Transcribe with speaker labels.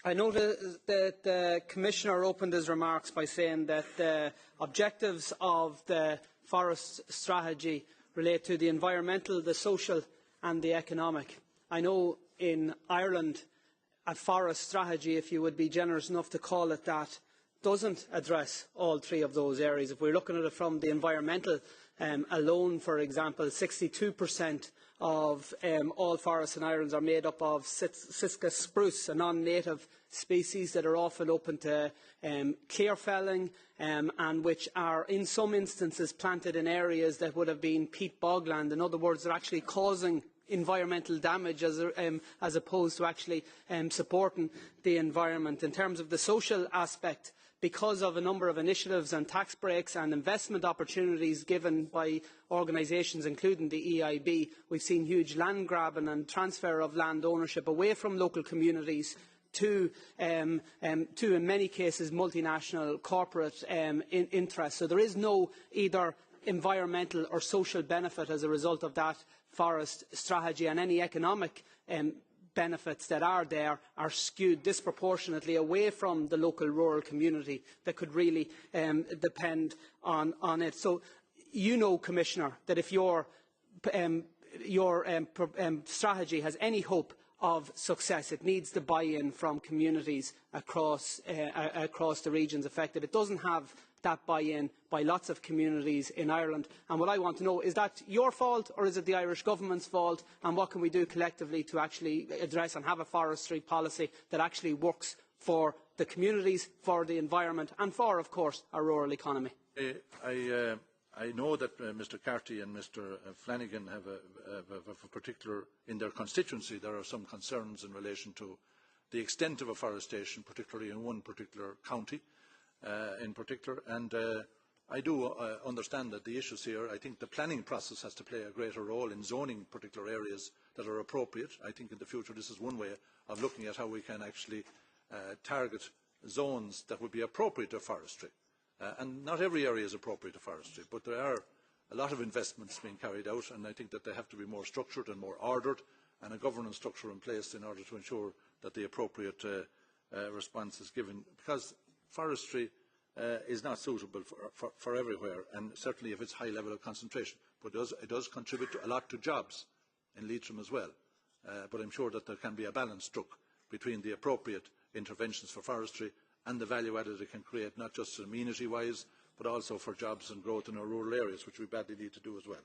Speaker 1: I noted that the Commissioner opened his remarks by saying that the objectives of the forest strategy relate to the environmental, the social and the economic. I know in Ireland a forest strategy, if you would be generous enough to call it that, doesn't address all three of those areas. If we are looking at it from the environmental alone, for example, 62% of all forests in Ireland are made up of Sitka spruce, a non-native species that are often open to clear felling and which are in some instances planted in areas that would have been peat bogland. In other words, they are actually causing environmental damage as opposed to actually supporting the environment. In terms of the social aspect, because of a number of initiatives and tax breaks and investment opportunities given by organisations including the EIB, we have seen huge land grabbing and transfer of land ownership away from local communities to in many cases, multinational corporate interests. So there is no either environmental or social benefit as a result of that forest strategy, and any economic benefits that are there are skewed disproportionately away from the local rural community that could really depend on it. So you know, Commissioner, that if your strategy has any hope of success, it needs the buy-in from communities across the regions affected. It doesn't have that buy-in by lots of communities in Ireland. And what I want to know, is that your fault or is it the Irish Government's fault? And what can we do collectively to actually address and have a forestry policy that actually works for the communities, for the environment and for, of course, our rural economy?
Speaker 2: I know that Mr Carthy and Mr Flanagan have a particular, in their constituency, there are some concerns in relation to the extent of afforestation, particularly in one particular county in particular. And I do understand that the issues here, I think the planning process has to play a greater role in zoning particular areas that are appropriate. I think in the future this is one way of looking at how we can actually target zones that would be appropriate to forestry. And not every area is appropriate to forestry, but there are a lot of investments being carried out, and I think that they have to be more structured and more ordered, and a governance structure in place in order to ensure that the appropriate response is given. Because forestry is not suitable for everywhere, and certainly if it's high level of concentration. But it does contribute a lot to jobs in Leitrim as well. But I'm sure that there can be a balance struck between the appropriate interventions for forestry and the value added it can create, not just amenity wise, but also for jobs and growth in our rural areas, which we badly need to do as well.